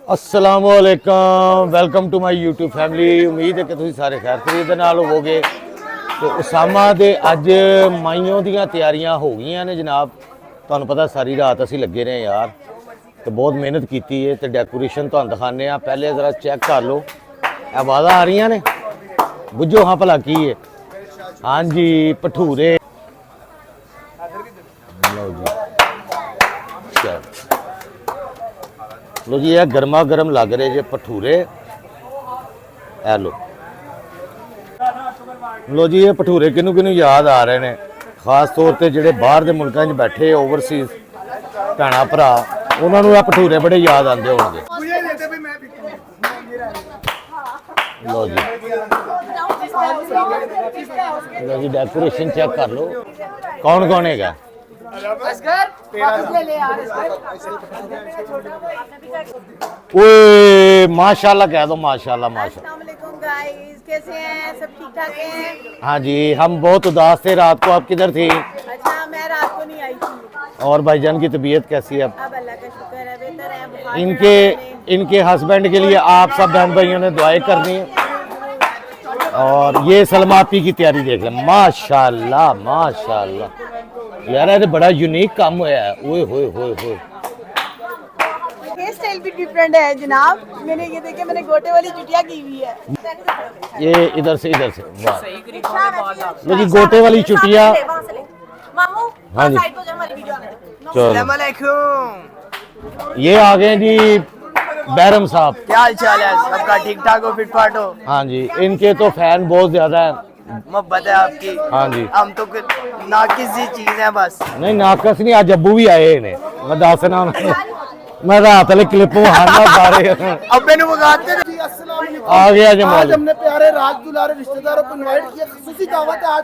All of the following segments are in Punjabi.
अस्सलामुअलैकुम welcome to my YouTube family. उम्मीद है कि तुम सारे खैर खरीद नाल होवोगे। तो उसामा दे अज माइयों दियां तैयारियां हो गई ने जनाब। तुहानू पता सारी रात असी लगे रहे यार, तो बहुत मेहनत की है। तो डेकोरेशन तुहानू दिखाने आ, पहले जरा चेक कर लो। आवाज़ा आ रही ने, बुझो हाँ भला की है। हाँ जी भठूरे लो जी, लो जी, यह गर्मा गर्म लग रहे जे भठूरे। ए लो जी, ये भठूरे किनू किनू याद आ रहे हैं, खास तौर पर जोड़े बाहर के मुल्कों बैठे ओवरसीज भैन भरा, उन्होंने यह भठूरे बड़े याद आते होंगे। लो जी, लो जी, डेकोरेशन चेक कर लो, कौन कौन है। ओए माशाल्लाह कह दो, माशाल्लाह माशाल्लाह। कैसे हैं, सब ठीक ठाक हैं? हाँ जी, हम बहुत उदास थे रात को। आप किधर थी? अच्छा, मैं रात को नहीं आई थी। और भाईजान की तबीयत कैसी है अब अल्लाह का शुक्र है, बेहतर है। बुखार इनके हस्बैंड के लिए आप सब बहन भाइयों ने दुआएं करनी है। और ये सलमा आपी की तैयारी देख लें, माशाल्लाह माशाल्लाह यार, ये बड़ा यूनिक काम होया है। ओए होए होए होए, हेयर स्टाइल भी डिफरेंट है जनाब। मैंने ये देखे, मैंने गोटे वाली चुटिया की हुई है। ये इधर से वाह। लो जी, गोटे वाली चुटिया। हाँ जी, चलो ये आ गए जी बैरम साहब। क्या हाल चाल है सबका? ठीक ठाक हो, फिट फाट हो? हाँ जी, इनके तो फैन बहुत ज्यादा है। मोहब्बत है आपकी। हाँ जी, हम तो नाकिस सी चीज है बस। नहीं नाकस नहीं, आज अब्बू भी आए ने। मैं दसना, मैं रात वाले क्लिप हारना सारे अब्बे ने बुलाते थे। आ गया आज जमाल। हमने प्यारे राज दुलारे रिश्तेदारों को इनवाइट किया, खसूसी दावत है। आज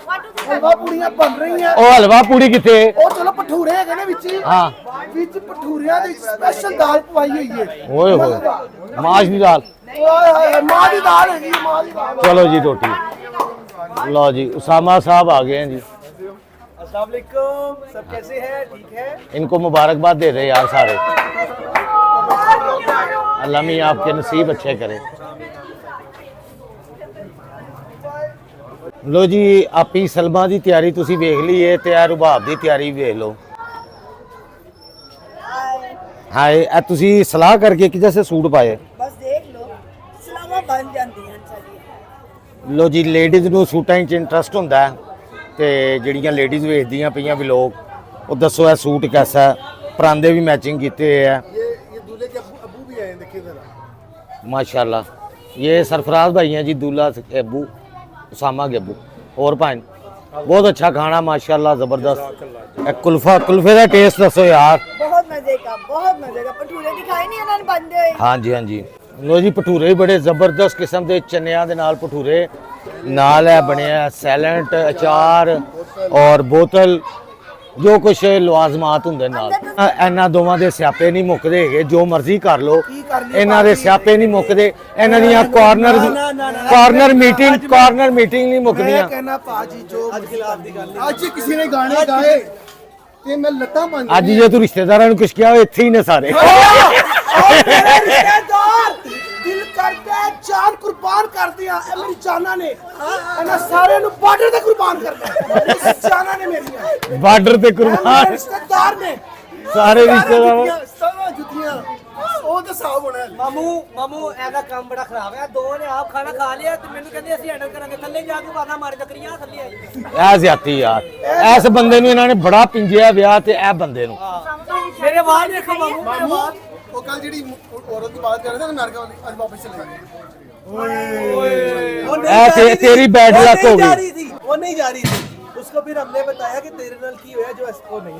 हलवा पूड़ियां बन रही हैं। ओ हलवा पूड़ी किथे? ओ चलो भठूरे है ने विच। हाँ, विच भठूरियां दी स्पेशल दाल पवाई हुई है। ओए होए, माश की दाल। ओए होए, मां दी दाल है जी, मां दी दाल। चलो जी रोटी। लो जी, उसामा साहब आ गए हैं जी। अस्सलाम वालेकुम, सब कैसे हैं? ठीक है। इनको मुबारकबाद दे रहे यार सारे। अल्लाह मियां आपके नसीब अच्छे करे। लो जी, आपी सलमा की तैयारी तुसी वेख ली है, ते रुबाब की तैयारी वेख लो। हाय, तुसी सलाह करके कि जैसे सूट पाए। बस देख लो, सलामा बन जाती हैं सारी। लो जी, लेडीज़ नूं सूटां च इंटरस्ट होंदा है, ते जिहड़ियां लेडीज़ वेखदियां पईयां भी लोग, वो दसो है सूट कैसा है। परांदे भी मैचिंग किए है। ये दूल्हे के अब्बू भी आए, देखिए जरा माशाल्लाह। ये सरफराज भाई हैं जी, दूल्हा अब्बू, उसामा के अब्बू। और भाई बहुत अच्छा खाना माशाल्लाह, ज़बरदस्त। कुल्फा, कुल्फे का टेस्ट दसो यार। बहुत मजे का, बहुत मजे का। भठूरे दिखाई नहीं उन्होंने बनते हुए। हाँ जी, हाँ जी। लो जी, भठूरे भी बड़े ज़बरदस्त किस्म के चनिया के नाल भठूरे नाल है बनिया, सैलेंट, अचार और बोतल, जो कुछ लवाजमात होंगे नाल। इन्हां दोवां दे स्यापे नहीं मुकदे हैगे, जो मर्जी कर लो, इन्हां दे स्यापे नहीं मुकदे। इन्हां दियां कॉर्नर मीटिंग नहीं मुकदियां। कहना पाजी जो आज किसी ने गाने गाए ते मैं लत्ता बन अज जे तू रिश्तेदारां नूं कुछ किया, इत्थे ही ने सारे। दिल करता है जान कुर्बान कर दिया ए मेरी जाना ने। एना सारे नु बॉर्डर ते कुर्बान कर दिया। इस जाना ने मेरी बार्डर ते कुर्बान रिश्तेदार ने, सारे रिश्तेदार। सारा जुतियां ਉਹ ਤਾਂ ਸਾਬ ਹੋਣਾ। ਮਾਮੂ ਇਹਦਾ ਕੰਮ ਬੜਾ ਖਰਾਬ ਹੈ। ਦੋ ਨੇ ਆਪ ਖਾਣਾ ਖਾ ਲਿਆ ਤੇ ਮੈਨੂੰ ਕਹਿੰਦੇ ਅਸੀਂ ਹੈਂਡਲ ਕਰਾਂਗੇ। ਥੱਲੇ ਜਾ ਕੇ ਬਾਨਾ ਮਾਰ ਚੱਕਰੀਆਂ ਥੱਲੇ ਆਈ। ਇਹ ਜ਼ਿਆਤੀ ਯਾਰ, ਇਸ ਬੰਦੇ ਨੂੰ ਇਹਨਾਂ ਨੇ ਬੜਾ ਪਿੰਜਿਆ ਵਿਆਹ ਤੇ ਇਹ ਬੰਦੇ ਨੂੰ। ਮੇਰੇ ਵਾਲ ਦੇਖੋ ਮਾਮੂ, ਮੇਰੇ ਵਾਲ। ਉਹ ਕੱਲ ਜਿਹੜੀ ਔਰਤ ਦੀ ਬਾਤ ਕਰ ਰਹੇ ਸੀ ਅਮਰੀਕਾ ਵਾਲੀ, ਅੱਜ ਵਾਪਸ ਚਲੇ ਗਏ। ऐसे तेरी बैड लक हो गई। वो नहीं जा रही थी। उसको फिर हमने बताया कि तेरे नाल की होया जो इसको नहीं।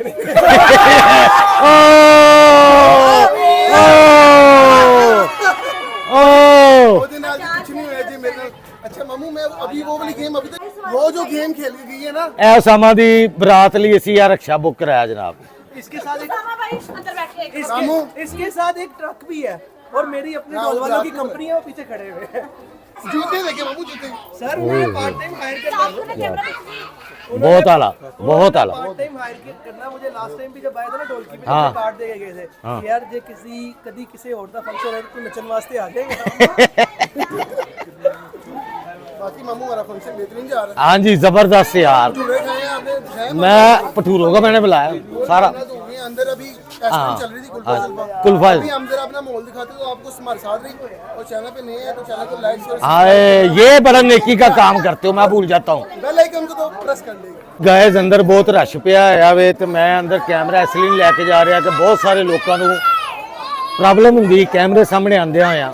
ਉਹਦੇ ਨਾਲ ਕੁਝ ਨਹੀਂ ਹੋਇਆ ਜੀ ਮੇਰੇ ਨਾਲ। अच्छा मामू, मैं अभी वो वाली गेम, अभी तक वो जो गेम खेल के गई है ना, ए उसामा दी बरात ਲਈ ਅਸੀਂ ਆ रक्षा बुक कराया जनाब। इसके साथ मामू इसके साथ एक ट्रक भी है और मेरी अपनी डॉल वालों की कंपनी है, वो पीछे खड़े हुए हैं। जूते देखे मामू जूते सर मैं पार्ट टाइम हायर करना बहुत आला, बहुत आला। पार्ट टाइम हायर करना मुझे लास्ट टाइम भी जब आया था ना ढोलकी पे हाँ। कार्ड दे के गए थे हाँ। कि यार जे कदी किसी और दा फंक्शन है तो नचन वास्ते आ जाएगा। बाकी मामू हमारा फंक्शन बेहतरीन जा रहा हाँ जी, जबरदस्त यार। है भटूरे खाए आपने दिखाए मैं भटूरों का मैंने बुलाया सारा। तो हो गए अंदर अभी हाँ। टेस्टिंग चल रही थी कुल्फा सल्फा कुल्फा। अभी हम जरा अपना माहौल दिखाते तो आपको हमारे साथ रही और चैनल पे नए हैं तो चैनल को लाइक शेयर हाय, ये बड़ा नेकी का काम करते हो, मैं भूल जाता हूँ। बेल आइकन को तो प्रेस कर लेगा ਗਾਇਜ਼ ਅੰਦਰ ਬਹੁਤ ਰਸ਼ ਪਿਆ ਹੋਇਆ ਵੇ ਤੇ ਮੈਂ ਅੰਦਰ ਕੈਮਰਾ ਇਸ ਲਈ ਨਹੀਂ ਲੈ ਕੇ ਜਾ ਰਿਹਾ ਕਿ ਬਹੁਤ ਸਾਰੇ ਲੋਕਾਂ ਨੂੰ ਪ੍ਰੋਬਲਮ ਹੁੰਦੀ ਕੈਮਰੇ ਸਾਹਮਣੇ ਆਂਦਿਆਂ ਹੋਇਆ।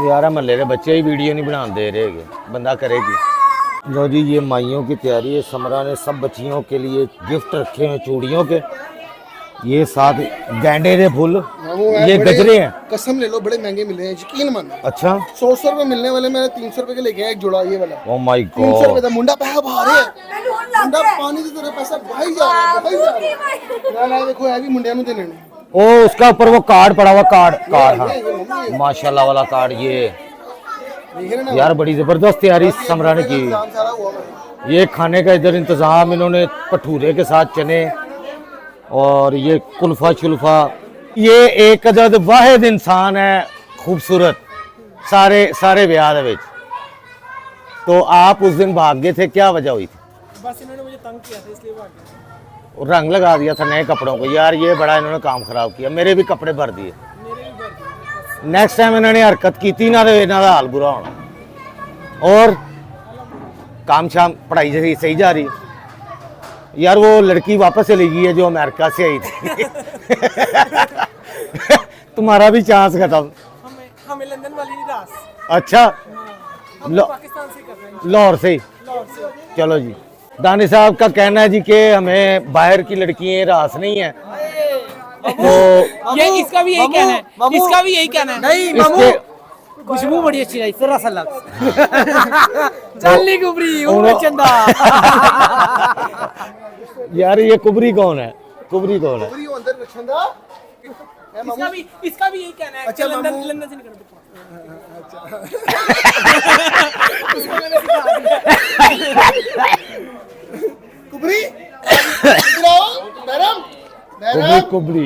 यार महल्ले के बच्चे ही वीडियो नहीं बना दे रहे हैं, बंदा करेगी। लो जी, ये माइयों की तैयारी है। समरा ने सब बच्चियों के लिए गिफ्ट रखे हैं चूड़ियों के। ये साथ गेंडे के फूल, ये गजरे हैं। कसम ले लो बड़े महंगे मिले हैं, यकीन मान। अच्छा, 100 रुपए मिलने वाले मैंने 300 रुपए के लेके आया एक जोड़ा ये वाला। ओ माय 300 रुपए गॉड। का मुंडा पैसा बहा रहे हैं, मुंडा पानी की तरह पैसा भाई जा रहा है, भाई जा रहा है। ना देखो है भी मुंडिया नु देने ने। ओ उसका ऊपर वो कार्ड पड़ा हुआ, कार्ड हाँ माशाल्लाह वाला कार्ड। ये देख रहे ना यार बड़ी जबरदस्त तैयारी समरा ने की। इंतजाम सारा हुआ भाई। ये खाने का इधर इंतज़ाम, इन्होंने भटूरे के साथ चने और ये कुल्फा शुल्फा। ये एक अदद वाहिद इंसान है खूबसूरत सारे ब्याह दे विच। तो आप उस दिन भाग गए थे, क्या वजह हुई थी? बस इन्होंने मुझे तंग किया था इसलिए भाग गया। और रंग लगा दिया था नए कपड़ों को। यार ये बड़ा इन्होंने काम खराब किया, मेरे भी कपड़े भर दिए। नेक्स्ट टाइम इन्होंने हरकत की थी ना तो इन्हों का हाल बुरा होना। और काम शाम पढ़ाई सही जा रही है। यार वो लड़की वापस चली गई है जो अमेरिका से आई थी। तुम्हारा भी चांस खत्म। हमें लंदन वाली निराश। अच्छा, पाकिस्तान से कर रहे हैं। लाहौर से ही। लाहौर से। चलो जी, दानी साहब का कहना है जी कि हमें बाहर की लड़कियां रास नहीं है। तो ये इसका भी यही कहना है, इसका भी यही कहना है। नहीं इसके खुशबू बड़ी अच्छी आई सर असल चाली कुबरी उन्हों- चंदा। यार ये कुबरी कौन है? कुबरी कौन है? पूरी वो अंदर रखंदा है मामू। इसका भी यही कहना है। अच्छा, लंदन मामू। लंदन से निकल कुबरी इधर आओ बैरम कुबरी बैरम कुबरी।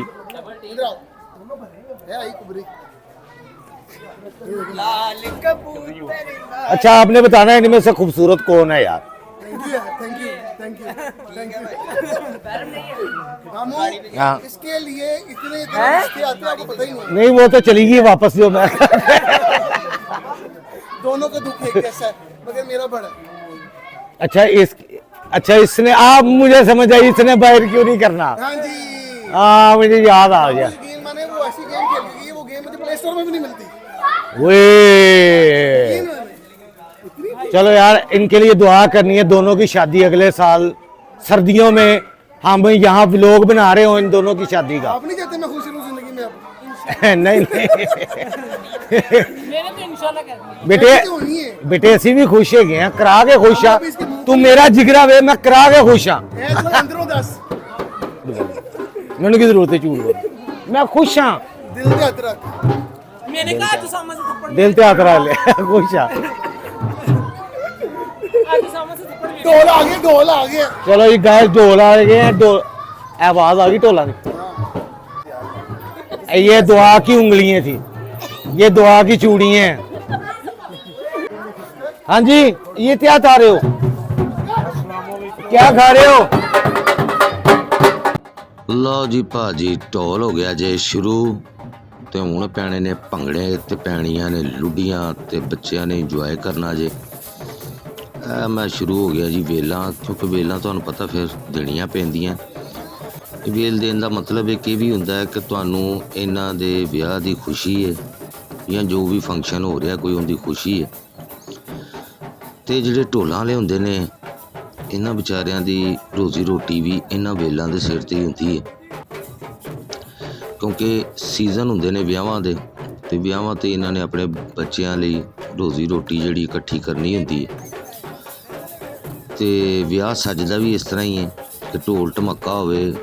इधर आओ है आई कुबरी। अच्छा, आपने बताना है इनमें से खूबसूरत कौन है यार? Thank you thank you thank you मामू। हाँ। इसके लिए इतने रिश्ते आते हैं आपको पता ही नहीं। नहीं, वो तो चली गई वापस जो मैं। दोनों का दुख एक जैसा है मगर मेरा बड़ा है। अच्छा इसने, आप मुझे समझ आई, इसने बाहर क्यों नहीं करना? हाँ जी हाँ, मुझे याद आ गया। गेम मैंने वो ऐसी गेम खेली है, वो गेम मुझे प्ले स्टोर में भी नहीं मिलती। वे चलो यार, इनके लिए दुआ करनी है। दोनों की शादी अगले साल सर्दियों में हम यहाँ व्लॉग बना रहे हो इन दोनों की शादी का। आप नहीं चाहते मैं खुश रहूं जिंदगी में अब? नहीं नहीं मैंने तो इंशाल्लाह कर दिया। बेटे, ऐसी तो होनी है। बेटे ਅਸੀਂ ਵੀ ਖੁਸ਼ ਹੈਗੇ ਆ, ਕਰਾ ਕੇ ਖੁਸ਼ ਆ। ਤੂੰ ਮੇਰਾ ਜਿਗਰਾ ਵੇ, ਮੈਂ ਕਰਾ ਕੇ ਖੁਸ਼ ਆ। है तो अंदरों दस ਮੈਨੂੰ ਕੀ ਜ਼ਰੂਰਤ ਹੈ ਝੂਠ ਬੋਲਣ? ਮੈਂ ਖੁਸ਼ ਆ, दिल के हाथ रख। मैंने कहा तू सामने से थप्पड़ ਦਿਲ ਤੇ ਹੱਥ ਰੱਖ ਲਿਆ। ਖੁਸ਼ ਆ। आज सामने से थप्पड़ भी ढोल आ गए ढोल आ गए। चलो जी गाइस, ढोल आ गए हैं। आवाज आ गई ढोला की। ये दुआ की उंगलियां थी, ये दुआ की चूड़ियां हैं। हाँ जी, ये क्या खा रहे हो? क्या खा रहे हो? ਲਓ ਜੀ ਭਾਜੀ, ਢੋਲ ਹੋ ਗਿਆ ਜੇ ਸ਼ੁਰੂ ਤੇ ਹੁਣ ਪੈਣੇ ਨੇ ਭੰਗੜੇ ਤੇ ਪੈਣੀਆਂ ਨੇ ਲੁੱਡੀਆਂ ਤੇ ਬੱਚਿਆਂ ਨੇ ਇੰਜੋਏ ਕਰਨਾ ਜੇ। ਮੈਂ ਸ਼ੁਰੂ ਹੋ ਗਿਆ ਜੀ ਵੇਲਾਂ, ਕਿਉਂਕਿ ਵੇਲਾਂ ਤੁਹਾਨੂੰ ਪਤਾ ਫਿਰ ਦੇਣੀਆਂ ਪੈਂਦੀਆਂ। ਵੇਲ ਦੇਣ ਦਾ ਮਤਲਬ ਇੱਕ ਇਹ ਵੀ ਹੁੰਦਾ ਹੈ ਕਿ ਤੁਹਾਨੂੰ ਇਹਨਾਂ ਦੇ ਵਿਆਹ ਦੀ ਖੁਸ਼ੀ ਹੈ ਜਾਂ ਜੋ ਵੀ ਫੰਕਸ਼ਨ ਹੋ ਰਿਹਾ ਕੋਈ ਉਹਦੀ ਖੁਸ਼ੀ ਹੈ। ਤੇ ਜਿਹੜੇ ਢੋਲਾਂ ਵਾਲੇ ਹੁੰਦੇ ਨੇ ਇਹਨਾਂ ਵਿਚਾਰਿਆਂ ਦੀ ਰੋਜ਼ੀ ਰੋਟੀ ਵੀ ਇਹਨਾਂ ਵੇਲਾਂ ਦੇ ਸਿਰ ਤੇ ਹੀ ਹੁੰਦੀ ਹੈ, ਕਿਉਂਕਿ ਸੀਜ਼ਨ ਹੁੰਦੇ ਨੇ ਵਿਆਹਾਂ ਦੇ ਤੇ ਵਿਆਹਾਂ ਤੇ ਇਹਨਾਂ ਨੇ ਆਪਣੇ ਬੱਚਿਆਂ ਲਈ ਰੋਜ਼ੀ ਰੋਟੀ ਜਿਹੜੀ ਇਕੱਠੀ ਕਰਨੀ ਹੁੰਦੀ ਹੈ। ਤੇ ਵਿਆਹ ਸੱਜਦਾ ਵੀ ਇਸ ਤਰ੍ਹਾਂ ਹੀ ਹੈ ਕਿ ਢੋਲ ਢਮੱਕਾ ਹੋਵੇ,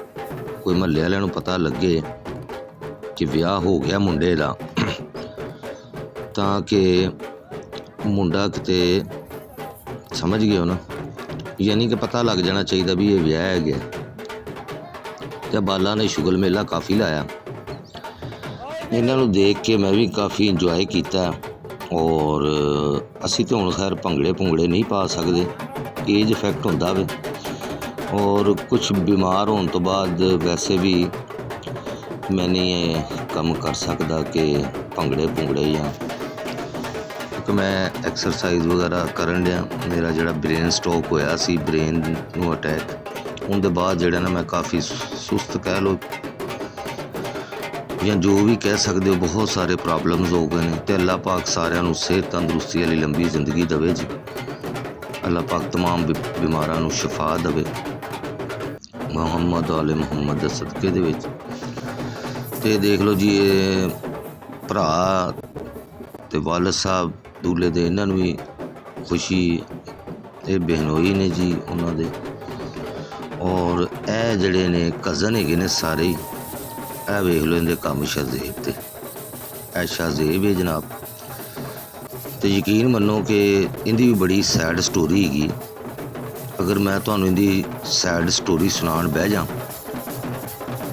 ਕੋਈ ਮਹੱਲੇ ਵਾਲਿਆਂ ਨੂੰ ਪਤਾ ਲੱਗੇ ਕਿ ਵਿਆਹ ਹੋ ਗਿਆ ਮੁੰਡੇ ਦਾ, ਤਾਂ ਕਿ ਮੁੰਡਾ ਕਿਤੇ ਸਮਝ ਗਏ ਹੋ ਨਾ, ਯਾਨੀ ਕਿ ਪਤਾ ਲੱਗ ਜਾਣਾ ਚਾਹੀਦਾ ਵੀ ਇਹ ਵਿਆਹ ਹੈ ਗਿਆ। ਤੇ ਬਾਲਾਂ ਨੇ ਸ਼ੁਗਲ ਮੇਲਾ ਕਾਫੀ ਲਾਇਆ। ਇਹਨਾਂ ਨੂੰ ਦੇਖ ਕੇ ਮੈਂ ਵੀ ਕਾਫੀ ਇੰਜੋਏ ਕੀਤਾ। ਔਰ ਅਸੀਂ ਤਾਂ ਹੁਣ ਖੈਰ ਭੰਗੜੇ ਨਹੀਂ ਪਾ ਸਕਦੇ, ਏਜ ਇਫੈਕਟ ਹੁੰਦਾ ਵੇ। ਔਰ ਕੁਛ ਬਿਮਾਰ ਹੋਣ ਤੋਂ ਬਾਅਦ ਵੈਸੇ ਵੀ ਮੈਂ ਨਹੀਂ ਇਹ ਕੰਮ ਕਰ ਸਕਦਾ ਕਿ ਭੰਗੜੇ ਜਾਂ ਕਿਉਂਕਿ ਮੈਂ ਐਕਸਰਸਾਈਜ਼ ਵਗੈਰਾ ਕਰਨ ਡਿਆ। ਮੇਰਾ ਜਿਹੜਾ ਬ੍ਰੇਨ ਸਟ੍ਰੋਕ ਹੋਇਆ ਸੀ, ਬ੍ਰੇਨ ਨੂੰ ਅਟੈਕ, ਉਹਦੇ ਬਾਅਦ ਜਿਹੜਾ ਨਾ ਮੈਂ ਕਾਫੀ ਸੁਸਤ ਕਹਿ ਲਓ ਜਾਂ ਜੋ ਵੀ ਕਹਿ ਸਕਦੇ ਹੋ, ਬਹੁਤ ਸਾਰੇ ਪ੍ਰੋਬਲਮਸ ਹੋ ਗਏ ਨੇ। ਅਤੇ ਅੱਲਾ ਪਾਕ ਸਾਰਿਆਂ ਨੂੰ ਸਿਹਤ ਤੰਦਰੁਸਤੀ ਵਾਲੀ ਲੰਬੀ ਜ਼ਿੰਦਗੀ ਦੇਵੇ ਜੀ। ਅੱਲਾ ਪਾਕ ਤਮਾਮ ਬਿਮਾਰਾਂ ਨੂੰ ਸ਼ਿਫਾ ਦੇਵੇ ਮੁਹੰਮਦ ਆਲੇ ਮੁਹੰਮਦ ਦੇ ਸਦਕੇ ਦੇ ਵਿੱਚ। ਅਤੇ ਦੇਖ ਲਓ ਜੀ, ਇਹ ਭਰਾ ਅਤੇ ਵਾਲਦ ਸਾਹਿਬ ਦੂਲੇ ਦੇ, ਇਹਨਾਂ ਨੂੰ ਵੀ ਖੁਸ਼ੀ, ਇਹ ਬਹਿਨੋਈ ਨੇ ਜੀ ਉਹਨਾਂ ਦੇ। ਔਰ ਇਹ ਜਿਹੜੇ ਨੇ ਕਜ਼ਨ ਹੈਗੇ ਨੇ ਸਾਰੇ ਹੀ, ਇਹ ਵੇਖ ਲਓ ਇਹਦੇ ਕੰਮ ਸ਼ਾਹਜ਼ੇਬ ਤੇ, ਇਹ ਸ਼ਾਹਜ਼ੇਬ ਹੈ ਜਨਾਬ। ਅਤੇ ਯਕੀਨ ਮੰਨੋ ਕਿ ਇਹਦੀ ਵੀ ਬੜੀ ਸੈਡ ਸਟੋਰੀ ਹੈਗੀ। ਅਗਰ ਮੈਂ ਤੁਹਾਨੂੰ ਇਹਦੀ ਸੈਡ ਸਟੋਰੀ ਸੁਣਾਉਣ ਬਹਿ ਜਾ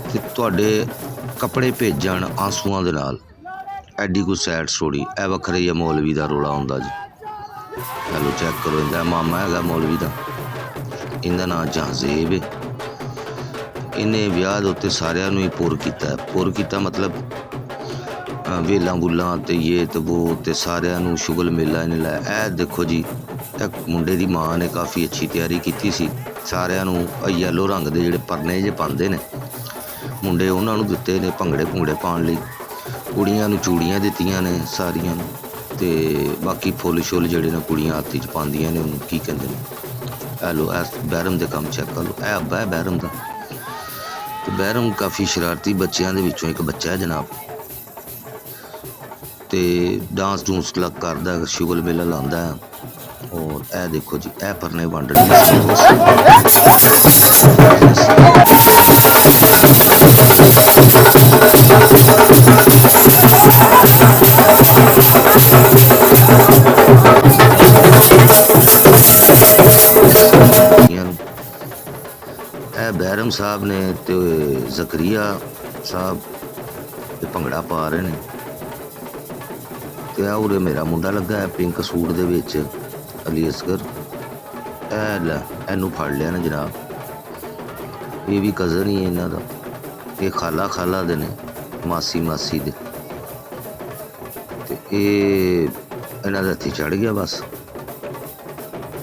ਅਤੇ ਤੁਹਾਡੇ ਕੱਪੜੇ ਭੇਜ ਜਾਣ ਆਂਸੂਆਂ ਦੇ ਨਾਲ। ਐਡੀ ਕੋਈ ਸੈਡ ਸਟੋਰੀ। ਇਹ ਵੱਖਰਾ ਹੀ ਮੌਲਵੀ ਦਾ ਰੌਲਾ ਹੁੰਦਾ ਜੀ। ਚਲੋ ਚੈੱਕ ਕਰੋ, ਇਹਦਾ ਮਾਮਾ ਹੈਗਾ ਮੌਲਵੀ ਦਾ, ਇਹਦਾ ਨਾਂ ਸ਼ਾਹਜ਼ੇਬ ਹੈ। ਇਹਨੇ ਵਿਆਹ ਦੇ ਉੱਤੇ ਸਾਰਿਆਂ ਨੂੰ ਹੀ ਪੁਰ ਕੀਤਾ ਮਤਲਬ ਵੇਲਾਂ ਵੁੱਲਾਂ ਅਤੇ ਇਹ ਅਤੇ ਵੋ, ਅਤੇ ਸਾਰਿਆਂ ਨੂੰ ਸ਼ੁਗਲ ਮੇਲਾ ਇਹਨੇ ਲਾਇਆ। ਇਹ ਦੇਖੋ ਜੀ, ਇਹ ਮੁੰਡੇ ਦੀ ਮਾਂ ਨੇ ਕਾਫੀ ਅੱਛੀ ਤਿਆਰੀ ਕੀਤੀ ਸੀ। ਸਾਰਿਆਂ ਨੂੰ ਯੈਲੋ ਰੰਗ ਦੇ ਜਿਹੜੇ ਪਰਨੇ ਜੇ ਪਾਉਂਦੇ ਨੇ ਮੁੰਡੇ, ਉਹਨਾਂ ਨੂੰ ਦਿੱਤੇ ਨੇ ਭੰਗੜੇ ਪਾਉਣ ਲਈ। ਕੁੜੀਆਂ ਨੂੰ ਚੂੜੀਆਂ ਦਿੱਤੀਆਂ ਨੇ ਸਾਰੀਆਂ ਨੂੰ, ਅਤੇ ਬਾਕੀ ਫੁੱਲ ਸ਼ੁੱਲ ਜਿਹੜੇ ਨੇ ਕੁੜੀਆਂ ਹੱਥ 'ਚ ਪਾਉਂਦੀਆਂ ਨੇ, ਉਹਨੂੰ ਕੀ ਕਹਿੰਦੇ ਨੇ। ਇਹ ਲਓ, ਇਹ ਬਹਿਰਮ ਦੇ ਕੰਮ ਚੈੱਕ ਕਰ ਲਓ। ਇਹ ਅੱਬਾ ਹੈ ਬਹਿਰਮ ਦਾ। ਅਤੇ ਬਹਿਰਮ ਕਾਫੀ ਸ਼ਰਾਰਤੀ ਬੱਚਿਆਂ ਦੇ ਵਿੱਚੋਂ ਇੱਕ ਬੱਚਾ ਹੈ ਜਨਾਬ। ਅਤੇ ਡਾਂਸ ਡੂੰਸ ਕਰਦਾ, ਸ਼ੁਗਲ ਮੇਲਾ ਲਾਉਂਦਾ ਹੈ। ਔਰ ਇਹ ਦੇਖੋ ਜੀ, ਇਹ ਪਰਨੇ ਵੰਡ ਰਹੇ ਇਹ ਬਹਿਰਮ ਸਾਹਿਬ ਨੇ ਅਤੇ ਜ਼ਕਰੀਆ ਸਾਹਿਬ ਇਹ ਭੰਗੜਾ ਪਾ ਰਹੇ ਨੇ। ਅਤੇ ਉਰੇ ਮੇਰਾ ਮੁੰਡਾ ਲੱਗਾ ਹੈ ਪਿੰਕ ਸੂਟ ਦੇ ਵਿੱਚ, ਅਲੀ ਅਸਗਰ। ਇਹ ਲੈ, ਇਹਨੂੰ ਫੜ ਲਿਆ ਨਾ ਜਨਾਬ, ਇਹ ਵੀ ਕਜ਼ਨ ਹੀ ਹੈ ਇਹਨਾਂ ਦਾ। ਇਹ ਖਾਲਾ ਦੇ ਨੇ, ਮਾਸੀ ਦੇ। ਅਤੇ ਇਹ ਇਹਨਾਂ ਦੇ ਹੱਥੀ ਚੜ੍ਹ ਗਿਆ ਬਸ।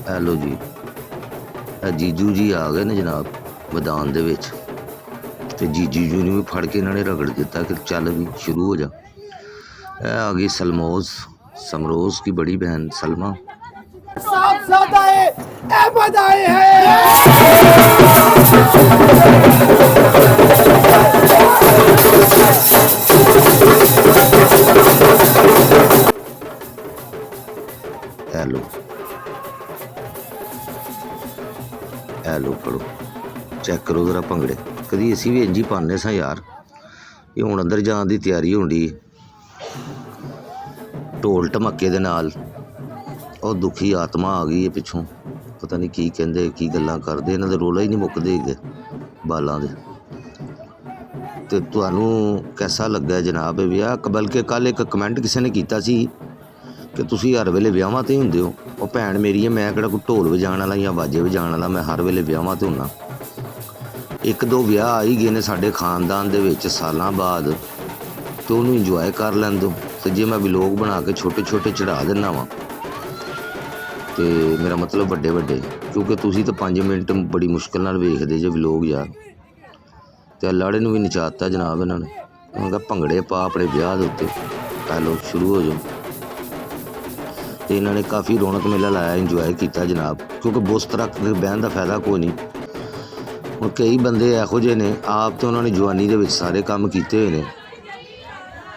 ਇਹ ਲਓ ਜੀ, ਇਹ ਜੀਜੂ ਜੀ ਆ ਗਏ ਨੇ ਜਨਾਬ ਮੈਦਾਨ ਦੇ ਵਿੱਚ। ਅਤੇ ਜੀਜੂ ਜੀ ਨੂੰ ਵੀ ਫੜ ਕੇ ਇਹਨਾਂ ਨੇ ਰਗੜ ਦਿੱਤਾ ਕਿ ਚੱਲ ਵੀ ਸ਼ੁਰੂ ਹੋ ਜਾ। ਇਹ ਆ ਗਈ समरोज़ की बड़ी बहन सलमा। हेलो पढ़ो, चेक करो जरा भंगड़े। कभी असी भी इंज ही पाने सा यार। ये हुण अंदर जाने की तैयारी होंदी, ढोल ढमके दे नाल। और दुखी आत्मा आ गई है पिछों, पता नहीं की कहते की गल्लां करदे, इन्हां दे रोला ही नहीं मुकदे हैगे बालां दे। ते तुहानूं कैसा लगा जनाब ये विआह? बल्कि कल एक कमेंट किसी ने कीता सी कि तुसीं हर वेले विआहां ते हुंदे हो। ਉਹ ਭੈਣ ਮੇਰੀ ਹੈ, ਮੈਂ ਕਿਹੜਾ ਕੋਈ ਢੋਲ ਵਜਾਉਣ ਵਾਲਾ ਜਾਂ ਬਾਜੇ ਵਜਾਉਣ ਵਾਲਾ, ਮੈਂ ਹਰ ਵੇਲੇ ਵਿਆਹਾਂ 'ਤੇ ਹੁੰਨਾ। ਇੱਕ ਦੋ ਵਿਆਹ ਆ ਹੀ ਗਏ ਨੇ ਸਾਡੇ ਖਾਨਦਾਨ ਦੇ ਵਿੱਚ ਸਾਲਾਂ ਬਾਅਦ, ਅਤੇ ਉਹਨੂੰ ਇੰਜੋਏ ਕਰ ਲੈਣ ਦਿਓ। ਅਤੇ ਜੇ ਮੈਂ ਵਲੋਗ ਬਣਾ ਕੇ ਛੋਟੇ ਚੜਾ ਦਿੰਦਾ ਵਾਂ, ਅਤੇ ਮੇਰਾ ਮਤਲਬ ਵੱਡੇ ਕਿਉਂਕਿ ਤੁਸੀਂ ਤਾਂ 5 ਮਿੰਟ ਬੜੀ ਮੁਸ਼ਕਿਲ ਨਾਲ ਵੇਖਦੇ ਜੇ ਵਲੋਗ ਯਾਰ। ਅਤੇ ਲਾੜੇ ਨੂੰ ਵੀ ਨਚਾਤਾ ਜਨਾਬ ਇਹਨਾਂ ਨੇ। ਉਹਨਾਂ ਕਿਹਾ ਭੰਗੜੇ ਪਾ ਆਪਣੇ ਵਿਆਹ ਦੇ ਉੱਤੇ, ਕਹਿ ਲਓ ਸ਼ੁਰੂ ਹੋ ਜਾਓ। ਅਤੇ ਇਹਨਾਂ ਨੇ ਕਾਫੀ ਰੌਣਕ ਮੇਲਾ ਲਾਇਆ, ਇੰਜੋਏ ਕੀਤਾ ਜਨਾਬ। ਕਿਉਂਕਿ ਬੁਸਤ ਰੱਖ ਕੇ ਬਹਿਣ ਦਾ ਫਾਇਦਾ ਕੋਈ ਨਹੀਂ। ਹੁਣ ਕਈ ਬੰਦੇ ਇਹੋ ਜਿਹੇ ਨੇ, ਆਪ ਤਾਂ ਉਹਨਾਂ ਨੇ ਜਵਾਨੀ ਦੇ ਵਿੱਚ ਸਾਰੇ ਕੰਮ ਕੀਤੇ ਹੋਏ ਨੇ,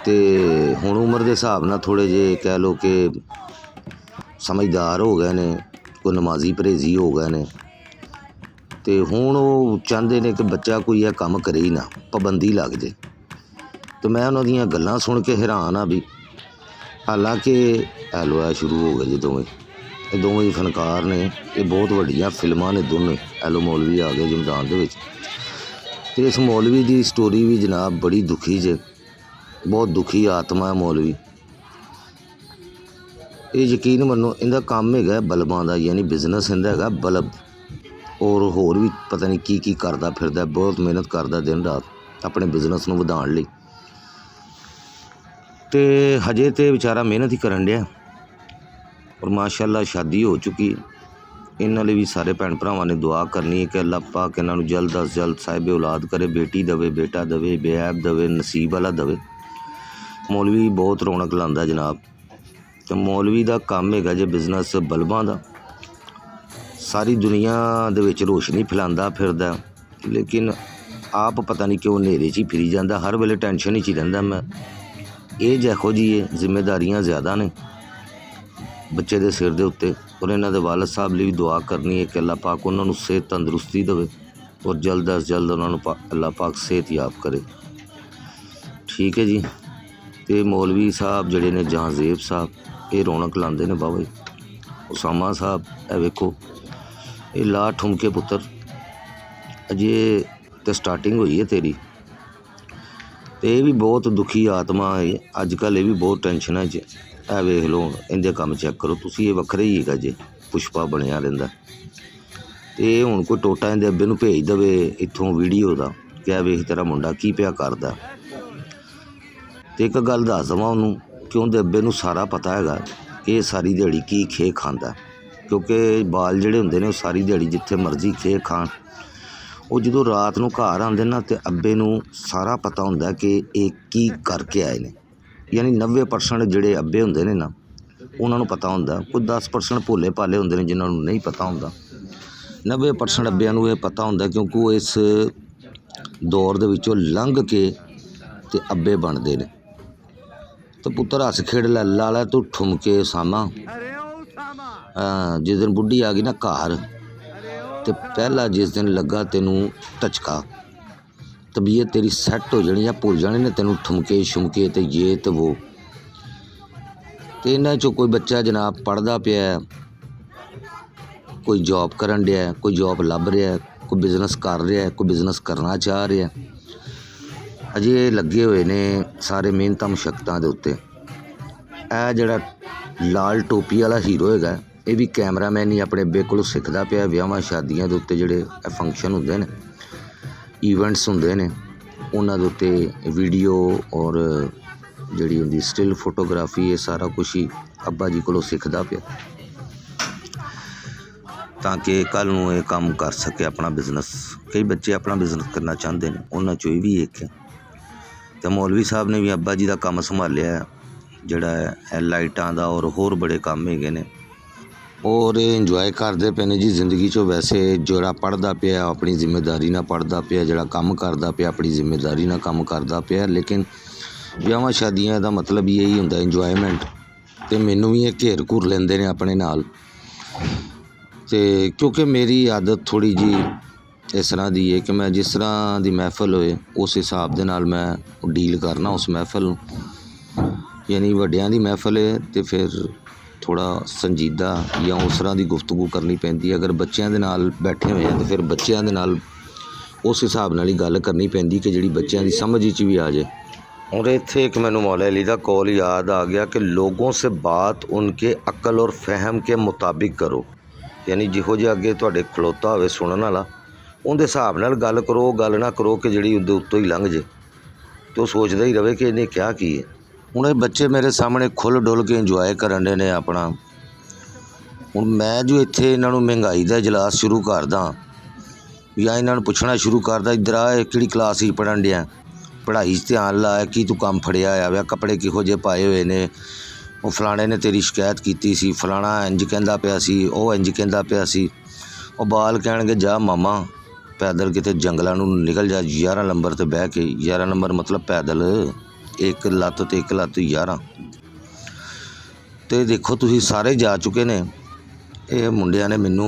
ਅਤੇ ਹੁਣ ਉਮਰ ਦੇ ਹਿਸਾਬ ਨਾਲ ਥੋੜ੍ਹੇ ਜਿਹੇ ਕਹਿ ਲਓ ਕਿ ਸਮਝਦਾਰ ਹੋ ਗਏ ਨੇ, ਕੋਈ ਨਮਾਜ਼ੀ ਪਰਹੇਜ਼ੀ ਹੋ ਗਏ ਨੇ। ਅਤੇ ਹੁਣ ਉਹ ਚਾਹੁੰਦੇ ਨੇ ਕਿ ਬੱਚਾ ਕੋਈ ਇਹ ਕੰਮ ਕਰੇ ਹੀ ਨਾ, ਪਾਬੰਦੀ ਲੱਗ ਜੇ। ਅਤੇ ਮੈਂ ਉਹਨਾਂ ਦੀਆਂ ਗੱਲਾਂ ਸੁਣ ਕੇ ਹੈਰਾਨ ਆ ਵੀ ਹਾਲਾਂਕਿ ਐਲੋਆ ਸ਼ੁਰੂ ਹੋ ਗਏ ਜੀ ਦੋਵੇਂ, ਇਹ ਦੋਵੇਂ ਫਨਕਾਰ ਨੇ, ਇਹ ਬਹੁਤ ਵੱਡੀਆਂ ਫਿਲਮਾਂ ਨੇ ਦੋਨੇ। ਐਲੋ ਮੌਲਵੀ ਆ ਗਏ ਜੀ ਮੈਦਾਨ ਦੇ ਵਿੱਚ। ਅਤੇ ਇਸ ਮੌਲਵੀ ਦੀ ਸਟੋਰੀ ਵੀ ਜਨਾਬ ਬੜੀ ਦੁਖੀ ਜੇ, ਬਹੁਤ ਦੁਖੀ ਆਤਮਾ ਹੈ ਮੌਲਵੀ। ਇਹ ਯਕੀਨ ਮੰਨੋ ਇਹਦਾ ਕੰਮ ਹੈਗਾ ਬਲਬਾਂ ਦਾ, ਯਾਨੀ ਬਿਜ਼ਨਸ ਇਹਦਾ ਹੈਗਾ ਬਲਬ, ਔਰ ਹੋਰ ਵੀ ਪਤਾ ਨਹੀਂ ਕੀ ਕਰਦਾ ਫਿਰਦਾ, ਬਹੁਤ ਮਿਹਨਤ ਕਰਦਾ ਦਿਨ ਰਾਤ ਆਪਣੇ ਬਿਜ਼ਨਸ ਨੂੰ ਵਧਾਉਣ ਲਈ। ਅਤੇ ਹਜੇ ਤਾਂ ਵਿਚਾਰਾ ਮਿਹਨਤ ਹੀ ਕਰਨ ਡਿਆ, ਔਰ ਮਾਸ਼ਾਅੱਲਾ ਸ਼ਾਦੀ ਹੋ ਚੁੱਕੀ। ਇਹਨਾਂ ਲਈ ਵੀ ਸਾਰੇ ਭੈਣ ਭਰਾਵਾਂ ਨੇ ਦੁਆ ਕਰਨੀ ਹੈ ਕਿ ਅੱਲਾਹ ਪਾਕ ਇਹਨਾਂ ਨੂੰ ਜਲਦ ਅਜ਼ ਜਲਦ ਸਾਹਿਬ ਔਲਾਦ ਕਰੇ, ਬੇਟੀ ਦੇਵੇ, ਬੇਟਾ ਦੇਵੇ, ਬੇਐਬ ਦੇਵੇ, ਨਸੀਬ ਵਾਲਾ ਦੇਵੇ। ਮੌਲਵੀ ਬਹੁਤ ਰੌਣਕ ਲਾਉਂਦਾ ਜਨਾਬ, ਅਤੇ ਮੌਲਵੀ ਦਾ ਕੰਮ ਹੈਗਾ ਜੇ ਬਿਜ਼ਨਸ ਬਲਬਾਂ ਦਾ। ਸਾਰੀ ਦੁਨੀਆ ਦੇ ਵਿੱਚ ਰੋਸ਼ਨੀ ਫੈਲਾਉਂਦਾ ਫਿਰਦਾ, ਲੇਕਿਨ ਆਪ ਪਤਾ ਨਹੀਂ ਕਿਉਂ ਹਨੇਰੇ 'ਚ ਹੀ ਫਿਰੀ ਜਾਂਦਾ, ਹਰ ਵੇਲੇ ਟੈਨਸ਼ਨ 'ਚ ਹੀ ਰਹਿੰਦਾ। ਮੈਂ ਇਹ ਜਿਹੋ ਜਿਹੀ ਹੈ, ਜ਼ਿੰਮੇਦਾਰੀਆਂ ਜ਼ਿਆਦਾ ਨੇ ਬੱਚੇ ਦੇ ਸਿਰ ਦੇ ਉੱਤੇ, ਔਰ ਇਹਨਾਂ ਦੇ ਵਾਲਦ ਸਾਹਿਬ ਲਈ ਵੀ ਦੁਆ ਕਰਨੀ ਹੈ ਕਿ ਅੱਲਾਹ ਪਾਕ ਉਹਨਾਂ ਨੂੰ ਸਿਹਤ ਤੰਦਰੁਸਤੀ ਦੇਵੇ, ਔਰ ਜਲਦ ਅਜ਼ ਜਲਦ ਉਹਨਾਂ ਨੂੰ ਅੱਲਾਹ ਪਾਕ ਸਿਹਤ ਯਾਬ ਕਰੇ। ਠੀਕ ਹੈ ਜੀ। ਅਤੇ ਮੌਲਵੀ ਸਾਹਿਬ ਜਿਹੜੇ ਨੇ ਜਹਾਂਜ਼ੇਬ ਸਾਹਿਬ, ਇਹ ਰੌਣਕ ਲਾਉਂਦੇ ਨੇ ਬਾਬਾ ਜੀ। ਉਸਾਮਾ ਸਾਹਿਬ ਇਹ ਵੇਖੋ, ਇਹ ਲਾ ਠੁਮਕੇ ਪੁੱਤਰ, ਅਜੇ ਤਾਂ ਸਟਾਰਟਿੰਗ ਹੋਈ ਹੈ ਤੇਰੀ। ਅਤੇ ਇਹ ਵੀ ਬਹੁਤ ਦੁਖੀ ਆਤਮਾ ਹੈ ਅੱਜ ਕੱਲ੍ਹ, ਇਹ ਵੀ ਬਹੁਤ ਟੈਨਸ਼ਨਾਂ 'ਚ। ਇਹ ਵੇਖ ਲਓ ਇਹਦੇ ਕੰਮ ਚੈੱਕ ਕਰੋ ਤੁਸੀਂ, ਇਹ ਵੱਖਰੇ ਹੀ ਹੈਗਾ ਜੇ, ਪੁਸ਼ਪਾ ਬਣਿਆ ਰਹਿੰਦਾ। ਅਤੇ ਇਹ ਹੁਣ ਕੋਈ ਟੋਟਾ ਇਹਦੇ ਅੱਬੇ ਨੂੰ ਭੇਜ ਦੇਵੇ ਇੱਥੋਂ ਵੀਡੀਓ ਦਾ ਕਿ ਇਹ ਵੇਖ ਤੇਰਾ ਮੁੰਡਾ ਕੀ ਪਿਆ ਕਰਦਾ। ਅਤੇ ਇੱਕ ਗੱਲ ਦੱਸ ਦੇਵਾਂ ਉਹਨੂੰ ਕਿ ਉਹਦੇ ਅੱਬੇ ਨੂੰ ਸਾਰਾ ਪਤਾ ਹੈਗਾ ਇਹ ਸਾਰੀ ਦਿਹਾੜੀ ਕੀ ਖੇ ਖਾਂਦਾ, ਕਿਉਂਕਿ ਬਾਲ ਜਿਹੜੇ ਹੁੰਦੇ ਨੇ ਉਹ ਸਾਰੀ ਦਿਹਾੜੀ ਜਿੱਥੇ ਮਰਜ਼ੀ ਖੇ ਖਾਣ। ਉਹ ਜਦੋਂ ਰਾਤ ਨੂੰ ਘਰ ਆਉਂਦੇ ਨਾ ਅਤੇ ਅੱਬੇ ਨੂੰ ਸਾਰਾ ਪਤਾ ਹੁੰਦਾ ਕਿ ਇਹ ਕੀ ਕਰਕੇ ਆਏ ਨੇ। ਯਾਨੀ 90% ਜਿਹੜੇ ਅੱਬੇ ਹੁੰਦੇ ਨੇ ਨਾ ਉਹਨਾਂ ਨੂੰ ਪਤਾ ਹੁੰਦਾ, ਕੋਈ 10% ਭੋਲੇ ਭਾਲੇ ਹੁੰਦੇ ਨੇ ਜਿਨ੍ਹਾਂ ਨੂੰ ਨਹੀਂ ਪਤਾ ਹੁੰਦਾ। 90% ਅੱਬਿਆਂ ਨੂੰ ਇਹ ਪਤਾ ਹੁੰਦਾ, ਕਿਉਂਕਿ ਉਹ ਇਸ ਦੌਰ ਦੇ ਵਿੱਚੋਂ ਲੰਘ ਕੇ ਅਤੇ ਅੱਬੇ ਬਣਦੇ ਨੇ। ਅਤੇ ਪੁੱਤਰ ਹੱਸ ਖੇਡ ਲਾ ਲੈ ਤੂੰ ਠੁਮਕੇ ਉਸਾਮਾ। ਜਿਸ ਦਿਨ ਬੁੱਢੀ ਆ ਗਈ ਨਾ ਘਰ, ਅਤੇ ਪਹਿਲਾ ਜਿਸ ਦਿਨ ਲੱਗਾ ਤੈਨੂੰ ਟਚਕਾ, ਤਬੀਅਤ ਤੇਰੀ ਸੈੱਟ ਹੋ ਜਾਣੀ ਆ, ਭੁੱਲ ਜਾਣੇ ਨੇ ਤੈਨੂੰ ਠੁਮਕੇ ਸ਼ੁਮਕੇ ਅਤੇ ਯੇ ਅਤੇ ਵੋ। ਅਤੇ ਇਹਨਾਂ 'ਚੋਂ ਕੋਈ ਬੱਚਾ ਜਨਾਬ ਪੜ੍ਹਦਾ ਪਿਆ, ਕੋਈ ਜੋਬ ਕਰਨ ਡਿਆ, ਕੋਈ ਜੋਬ ਲੱਭ ਰਿਹਾ, ਕੋਈ ਬਿਜ਼ਨਸ ਕਰ ਰਿਹਾ, ਕੋਈ ਬਿਜ਼ਨਸ ਕਰਨਾ ਚਾਹ ਰਿਹਾ। ਅਜੇ ਲੱਗੇ ਹੋਏ ਨੇ ਸਾਰੇ ਮਿਹਨਤਾਂ ਮੁਸ਼ੱਕਤਾਂ ਦੇ ਉੱਤੇ। ਇਹ ਜਿਹੜਾ ਲਾਲ ਟੋਪੀ ਵਾਲਾ ਹੀਰੋ ਹੈਗਾ, ਇਹ ਵੀ ਕੈਮਰਾਮੈਨ ਹੀ ਆਪਣੇ ਅੱਬੇ ਕੋਲੋਂ ਸਿੱਖਦਾ ਪਿਆ। ਵਿਆਹਾਂ ਸ਼ਾਦੀਆਂ ਦੇ ਉੱਤੇ ਜਿਹੜੇ ਇਹ ਫੰਕਸ਼ਨ ਹੁੰਦੇ ਨੇ, ਈਵੈਂਟਸ ਹੁੰਦੇ ਨੇ, ਉਹਨਾਂ ਦੇ ਉੱਤੇ ਵੀਡੀਓ ਔਰ ਜਿਹੜੀ ਹੁੰਦੀ ਸਟਿਲ ਫੋਟੋਗ੍ਰਾਫੀ, ਇਹ ਸਾਰਾ ਕੁਛ ਹੀ ਅੱਬਾ ਜੀ ਕੋਲੋਂ ਸਿੱਖਦਾ ਪਿਆ, ਤਾਂ ਕਿ ਕੱਲ੍ਹ ਨੂੰ ਇਹ ਕੰਮ ਕਰ ਸਕੇ ਆਪਣਾ ਬਿਜ਼ਨਸ। ਕਈ ਬੱਚੇ ਆਪਣਾ ਬਿਜ਼ਨਸ ਕਰਨਾ ਚਾਹੁੰਦੇ ਨੇ, ਉਹਨਾਂ 'ਚੋਂ ਇਹ ਵੀ ਇੱਕ ਹੈ। ਅਤੇ ਮੌਲਵੀ ਸਾਹਿਬ ਨੇ ਵੀ ਅੱਬਾ ਜੀ ਦਾ ਕੰਮ ਸੰਭਾਲਿਆ, ਜਿਹੜਾ ਹੈ ਲਾਈਟਾਂ ਦਾ, ਔਰ ਹੋਰ ਬੜੇ ਕੰਮ ਹੈਗੇ ਨੇ, ਔਰ ਇਹ ਇੰਜੋਏ ਕਰਦੇ ਪਏ ਨੇ ਜੀ ਜ਼ਿੰਦਗੀ 'ਚੋਂ। ਵੈਸੇ ਜਿਹੜਾ ਪੜ੍ਹਦਾ ਪਿਆ ਆਪਣੀ ਜ਼ਿੰਮੇਦਾਰੀ ਨਾਲ ਪੜ੍ਹਦਾ ਪਿਆ, ਜਿਹੜਾ ਕੰਮ ਕਰਦਾ ਪਿਆ ਆਪਣੀ ਜ਼ਿੰਮੇਦਾਰੀ ਨਾਲ ਕੰਮ ਕਰਦਾ ਪਿਆ। ਲੇਕਿਨ ਵਿਆਹਾਂ ਸ਼ਾਦੀਆਂ ਦਾ ਮਤਲਬ ਹੀ ਇਹੀ ਹੁੰਦਾ, ਇੰਜੋਏਮੈਂਟ। ਅਤੇ ਮੈਨੂੰ ਵੀ ਇਹ ਘੇਰ ਘੁਰ ਲੈਂਦੇ ਨੇ ਆਪਣੇ ਨਾਲ, ਅਤੇ ਕਿਉਂਕਿ ਮੇਰੀ ਆਦਤ ਥੋੜ੍ਹੀ ਜਿਹੀ ਇਸ ਤਰ੍ਹਾਂ ਦੀ ਹੈ ਕਿ ਮੈਂ ਜਿਸ ਤਰ੍ਹਾਂ ਦੀ ਮਹਿਫਲ ਹੋਏ ਉਸ ਹਿਸਾਬ ਦੇ ਨਾਲ ਮੈਂ ਡੀਲ ਕਰਨਾ ਉਸ ਮਹਿਫਲ ਨੂੰ। ਯਾਨੀ ਵੱਡਿਆਂ ਦੀ ਮਹਿਫਲ ਹੈ ਅਤੇ ਫਿਰ ਥੋੜ੍ਹਾ ਸੰਜੀਦਾ ਜਾਂ ਉਸ ਤਰ੍ਹਾਂ ਦੀ ਗੁਫ਼ਤਗੂ ਕਰਨੀ ਪੈਂਦੀ ਹੈ। ਅਗਰ ਬੱਚਿਆਂ ਦੇ ਨਾਲ ਬੈਠੇ ਹੋਏ ਹਾਂ ਤਾਂ ਫਿਰ ਬੱਚਿਆਂ ਦੇ ਨਾਲ ਉਸ ਹਿਸਾਬ ਨਾਲ ਹੀ ਗੱਲ ਕਰਨੀ ਪੈਂਦੀ ਕਿ ਜਿਹੜੀ ਬੱਚਿਆਂ ਦੀ ਸਮਝ ਵਿੱਚ ਵੀ ਆ ਜਾਏ। और इत्थे एक मैनू मौला अली दा कॉल याद आ गया कि लोगों से बात उनके अकल और फहम के मुताबिक करो। यानी जिहो जिहा अगे तुहाडे खलोता होवे सुनन वाला उहदे हिसाब नाल गल करो, गल ना करो कि जिहड़ी उहदे उत्तों ही लंघ जे तो वो सोचदा ही रहे कि इहने क्या की है। हुण बच्चे मेरे सामने खुल डुल के इंजॉय करन दे ने अपना। हुण मैं जो इत्थे इन्हां नूं महंगाई दा इजलास शुरू करदा या इन्हां नूं पुछना शुरू करदा इधर आ किहड़ी क्लास ही पढ़न डिया, पढ़ाई ध्यान ला, की तू काम फड़िया आ, कपड़े किहो जे पाए हुए ने, वो फलाने ने तेरी शिकायत की सी, फलाना इंज कहंदा पिया सी, वो इंज कहंदा पिया सी। वो बाल कहणगे जा मामा पैदल किते जंगलों नूं निकल जा 11 नंबर ते बह के। 11 नंबर मतलब पैदल एक लत्त ते एक लत्त 11। तो देखो तुसीं सारे जा चुके ने। ये मुंडिया ने मैनू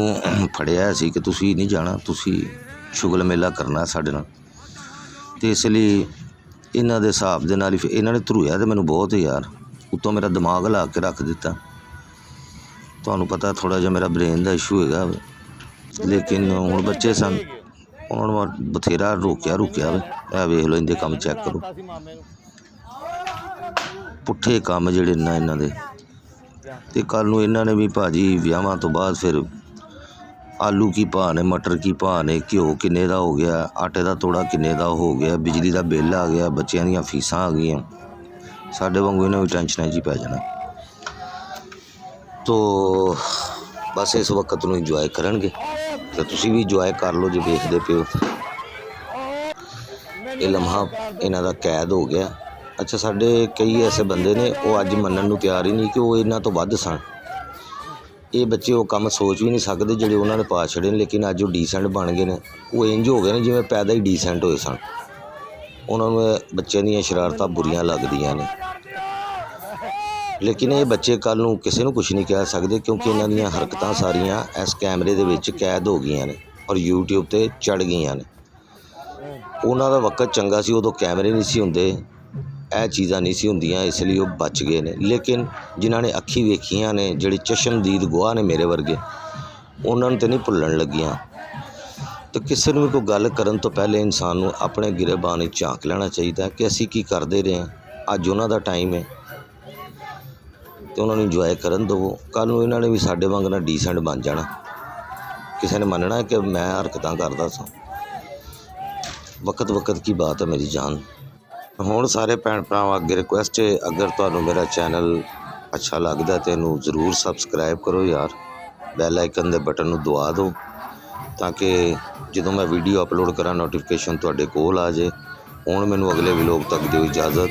फड़िया सी कि तुसीं नहीं जाना, तुसीं शुगल मेला करना साडे नाल। तो इसलिए इन्हां दे हिसाब दे नाल ही इन्हां ने धरूया तो मैनू बहुत यार ਉੱਤੋਂ ਮੇਰਾ ਦਿਮਾਗ ਲਾ ਕੇ ਰੱਖ ਦਿੱਤਾ। ਤੁਹਾਨੂੰ ਪਤਾ ਥੋੜ੍ਹਾ ਜਿਹਾ ਮੇਰਾ ਬ੍ਰੇਨ ਦਾ ਇਸ਼ੂ ਹੈਗਾ ਵਾ, ਲੇਕਿਨ ਹੁਣ ਬੱਚੇ ਸਨ, ਉਹਨਾਂ ਨੂੰ ਬਥੇਰਾ ਰੋਕਿਆ ਵਾ। ਇਹ ਵੇਖ ਲਓ, ਇਹਦੇ ਕੰਮ ਚੈੱਕ ਕਰੋ, ਪੁੱਠੇ ਕੰਮ ਜਿਹੜੇ ਨਾ ਇਹਨਾਂ ਦੇ। ਅਤੇ ਕੱਲ੍ਹ ਨੂੰ ਇਹਨਾਂ ਨੇ ਵੀ ਭਾਜੀ ਵਿਆਹਾਂ ਤੋਂ ਬਾਅਦ ਫਿਰ ਆਲੂ ਕੀ ਭਾਅ ਨੇ, ਮਟਰ ਕੀ ਭਾਅ ਨੇ, ਘਿਓ ਕਿੰਨੇ ਦਾ ਹੋ ਗਿਆ, ਆਟੇ ਦਾ ਤੋੜਾ ਕਿੰਨੇ ਦਾ ਹੋ ਗਿਆ, ਬਿਜਲੀ ਦਾ ਬਿੱਲ ਆ ਗਿਆ, ਬੱਚਿਆਂ ਦੀਆਂ ਫੀਸਾਂ ਆ ਗਈਆਂ। ਸਾਡੇ ਵਾਂਗੂ ਇਹਨਾਂ ਵੀ ਟੈਨਸ਼ਨਾਂ 'ਚ ਹੀ ਪੈ ਜਾਣਾ। ਤੋ ਬਸ ਇਸ ਵਕਤ ਨੂੰ ਇੰਜੋਏ ਕਰਨਗੇ ਅਤੇ ਤੁਸੀਂ ਵੀ ਇੰਜੋਏ ਕਰ ਲਓ ਜੇ ਵੇਖਦੇ ਪਏ ਹੋ। ਇਹ ਲਮਹਾ ਇਹਨਾਂ ਦਾ ਕੈਦ ਹੋ ਗਿਆ। ਅੱਛਾ, ਸਾਡੇ ਕਈ ਐਸੇ ਬੰਦੇ ਨੇ ਉਹ ਅੱਜ ਮੰਨਣ ਨੂੰ ਤਿਆਰ ਹੀ ਨਹੀਂ ਕਿ ਉਹ ਇਹਨਾਂ ਤੋਂ ਵੱਧ ਸਨ। ਇਹ ਬੱਚੇ ਉਹ ਕੰਮ ਸੋਚ ਵੀ ਨਹੀਂ ਸਕਦੇ ਜਿਹੜੇ ਉਹਨਾਂ ਨੇ ਪਾ ਛੱਡੇ ਨੇ, ਲੇਕਿਨ ਅੱਜ ਉਹ ਡੀਸੈਂਟ ਬਣ ਗਏ ਨੇ। ਉਹ ਇੰਝ ਹੋ ਗਏ ਨੇ ਜਿਵੇਂ ਪੈਦਾ ਹੀ ਡੀਸੈਂਟ ਹੋਏ ਸਨ। ਉਹਨਾਂ ਨੂੰ ਇਹ ਬੱਚਿਆਂ ਦੀਆਂ ਸ਼ਰਾਰਤਾਂ ਬੁਰੀਆਂ ਲੱਗਦੀਆਂ ਨੇ, ਲੇਕਿਨ ਇਹ ਬੱਚੇ ਕੱਲ੍ਹ ਨੂੰ ਕਿਸੇ ਨੂੰ ਕੁਛ ਨਹੀਂ ਕਹਿ ਸਕਦੇ, ਕਿਉਂਕਿ ਇਹਨਾਂ ਦੀਆਂ ਹਰਕਤਾਂ ਸਾਰੀਆਂ ਇਸ ਕੈਮਰੇ ਦੇ ਵਿੱਚ ਕੈਦ ਹੋ ਗਈਆਂ ਨੇ ਔਰ YouTube 'ਤੇ ਚੜ੍ਹ ਗਈਆਂ ਨੇ। ਉਹਨਾਂ ਦਾ ਵਕਤ ਚੰਗਾ ਸੀ, ਉਦੋਂ ਕੈਮਰੇ ਨਹੀਂ ਸੀ ਹੁੰਦੇ, ਇਹ ਚੀਜ਼ਾਂ ਨਹੀਂ ਸੀ ਹੁੰਦੀਆਂ, ਇਸ ਲਈ ਉਹ ਬਚ ਗਏ ਨੇ। ਲੇਕਿਨ ਜਿਨ੍ਹਾਂ ਨੇ ਅੱਖੀਂ ਵੇਖੀਆਂ ਨੇ, ਜਿਹੜੇ ਚਸ਼ਮਦੀਦ ਗਵਾਹ ਨੇ ਮੇਰੇ ਵਰਗੇ, ਉਹਨਾਂ ਨੂੰ ਤਾਂ ਨਹੀਂ ਭੁੱਲਣ ਲੱਗੀਆਂ। ਅਤੇ ਕਿਸੇ ਨੂੰ ਵੀ ਕੋਈ ਗੱਲ ਕਰਨ ਤੋਂ ਪਹਿਲੇ ਇਨਸਾਨ ਨੂੰ ਆਪਣੇ ਗਿਰੇਬਾਨ ਵਿੱਚ ਝਾਂਕ ਲੈਣਾ ਚਾਹੀਦਾ ਕਿ ਅਸੀਂ ਕੀ ਕਰਦੇ ਰਹੇ ਹਾਂ। ਅੱਜ ਉਹਨਾਂ ਦਾ ਟਾਈਮ ਹੈ ਅਤੇ ਉਹਨਾਂ ਨੂੰ ਇੰਜੋਏ ਕਰਨ ਦੇਵੋ। ਕੱਲ੍ਹ ਨੂੰ ਇਹਨਾਂ ਨੇ ਵੀ ਸਾਡੇ ਵਾਂਗ ਨਾਲ ਡੀਸੈਂਟ ਬਣ ਜਾਣਾ। ਕਿਸੇ ਨੇ ਮੰਨਣਾ ਕਿ ਮੈਂ ਹਰਕਤਾਂ ਕਰਦਾ ਸਾਂ। ਵਕਤ ਕੀ ਬਾਤ ਹੈ ਮੇਰੀ ਜਾਨ। ਹੁਣ ਸਾਰੇ ਭੈਣ ਭਰਾਵਾਂ ਅੱਗੇ ਰਿਕੁਐਸਟ ਹੈ, ਅਗਰ ਤੁਹਾਨੂੰ ਮੇਰਾ ਚੈਨਲ ਅੱਛਾ ਲੱਗਦਾ ਤਾਂ ਇਹਨੂੰ ਜ਼ਰੂਰ ਸਬਸਕ੍ਰਾਈਬ ਕਰੋ ਯਾਰ। ਬੈਲ ਆਈਕਨ ਦੇ ਬਟਨ ਨੂੰ ਦਬਾ ਦਿਓ ਤਾਂ ਕਿ ਜਦੋਂ ਮੈਂ ਵੀਡੀਓ ਅਪਲੋਡ ਕਰਾਂ ਨੋਟੀਫਿਕੇਸ਼ਨ ਤੁਹਾਡੇ ਕੋਲ ਆ ਜਾਏ। ਹੁਣ ਮੈਨੂੰ ਅਗਲੇ ਵਲੋਗ ਤੱਕ ਦਿਓ ਇਜਾਜ਼ਤ।